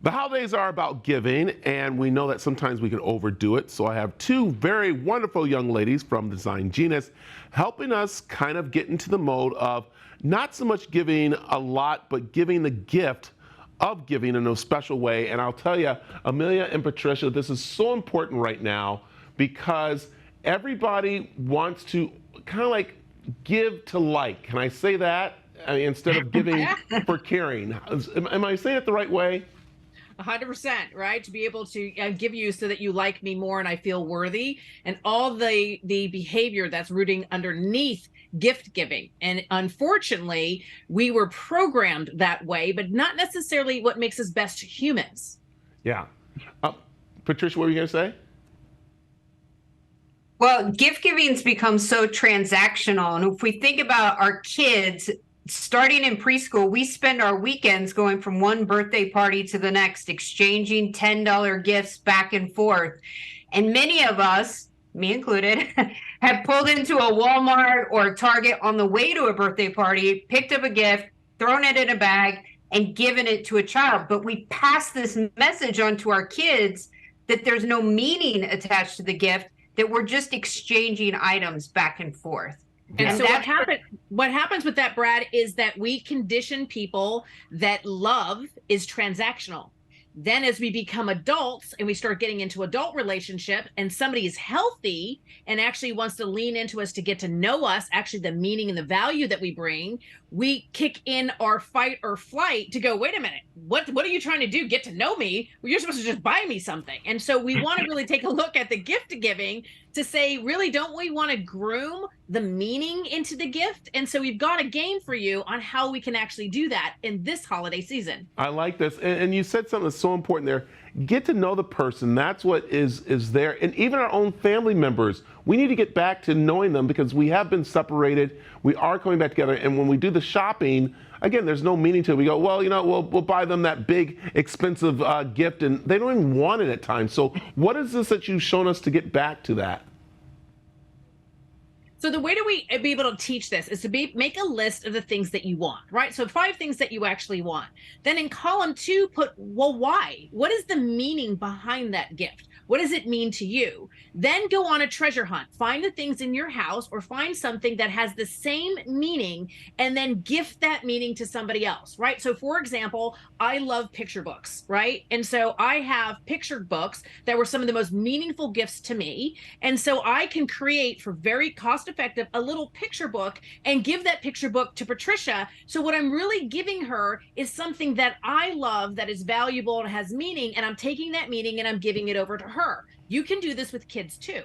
The holidays are about giving, and we know that sometimes we can overdo it. So I have two very wonderful young ladies from Design Genius helping us kind of get into the mode of not so much giving a lot, but giving the gift of giving in a special way. And I'll tell you, Amelia and Patricia, this is so important right now because everybody wants to kind of like give to like. Can I say that? Instead of giving for caring. Am I saying it the right way? 100%, right? To be able to give you so that you like me more and I feel worthy, and all the behavior that's rooting underneath gift giving. And unfortunately, we were programmed that way, but not necessarily what makes us best humans. Yeah. Patricia, what were you going to say? Well, gift giving's become so transactional. And if we think about our kids, starting in preschool, we spend our weekends going from one birthday party to the next, exchanging $10 gifts back and forth. And many of us, me included, have pulled into a Walmart or a Target on the way to a birthday party, picked up a gift, thrown it in a bag, and given it to a child. But we pass this message on to our kids that there's no meaning attached to the gift, that we're just exchanging items back and forth. And so what happens with that, Brad, is that we condition people that love is transactional. Then as we become adults and we start getting into adult relationship and somebody is healthy and actually wants to lean into us to get to know us, actually the meaning and the value that we bring, we kick in our fight or flight to go, wait a minute, what are you trying to do? Get to know me? Well, you're supposed to just buy me something. And so we want to really take a look at the gift giving to say, really, don't we want to groom the meaning into the gift? And so we've got a game for you on how we can actually do that in this holiday season. I like this. And you said something that's so important there. Get to know the person. That's what is there. And even our own family members, we need to get back to knowing them because we have been separated. We are coming back together. And when we do the shopping, again, there's no meaning to it. We go, well, you know, we'll buy them that big, expensive gift, and they don't even want it at times. So what is this that you've shown us to get back to that? So the way that we be able to teach this is to make a list of the things that you want, right? So 5 things that you actually want. Then in column 2, put, well, why? What is the meaning behind that gift? What does it mean to you? Then go on a treasure hunt. Find the things in your house or find something that has the same meaning and then gift that meaning to somebody else, right? So for example, I love picture books, right? And so I have picture books that were some of the most meaningful gifts to me. And so I can create for very cost-effective a little picture book and give that picture book to Patricia. So what I'm really giving her is something that I love, that is valuable and has meaning, and I'm taking that meaning and I'm giving it over to her. You can do this with kids too.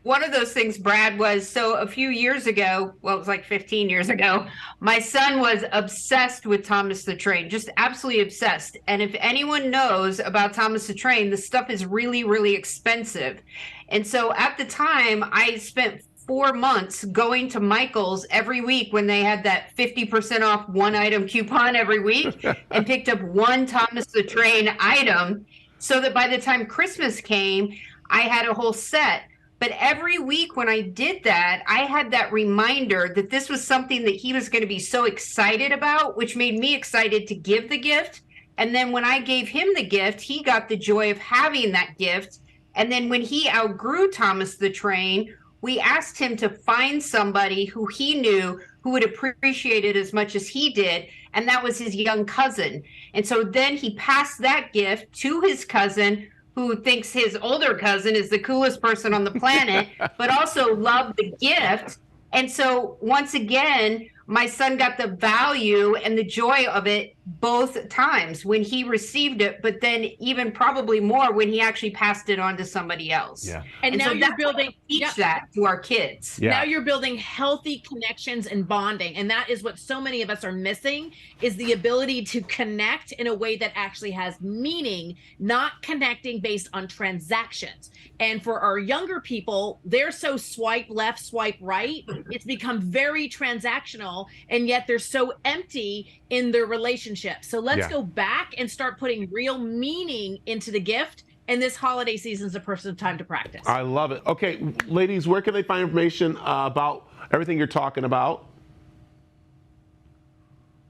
One of those things, Brad, was so a few years ago, well, it was like 15 years ago, my son was obsessed with Thomas the Train, just absolutely obsessed. And if anyone knows about Thomas the Train, the stuff is really, really expensive. And so at the time, I spent 4 months going to Michael's every week when they had that 50% off one item coupon every week and picked up one Thomas the Train item so that by the time Christmas came, I had a whole set. But every week when I did that, I had that reminder that this was something that he was going to be so excited about, which made me excited to give the gift. And then when I gave him the gift, he got the joy of having that gift. And then when he outgrew Thomas the Train, we asked him to find somebody who he knew who would appreciate it as much as he did. And that was his young cousin. And so then he passed that gift to his cousin, who thinks his older cousin is the coolest person on the planet, but also loved the gift. And so once again, my son got the value and the joy of it both times when he received it, but then even probably more when he actually passed it on to somebody else. Yeah. And now so you're building teach that to our kids. Yeah. Now you're building healthy connections and bonding. And that is what so many of us are missing, is the ability to connect in a way that actually has meaning, not connecting based on transactions. And for our younger people, they're so swipe left, swipe right. It's become very transactional, and yet they're so empty in their relationship. So let's go back and start putting real meaning into the gift. And this holiday season is a perfect time to practice. I love it. Okay, ladies, where can they find information about everything you're talking about?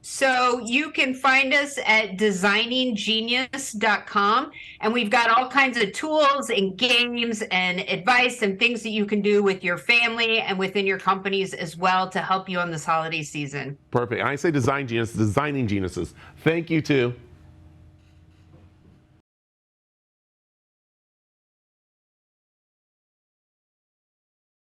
So you can find us at designinggenius.com, and we've got all kinds of tools and games and advice and things that you can do with your family and within your companies as well to help you on this holiday season. Perfect. I say Design Genius, Designing Geniuses. Thank you, too.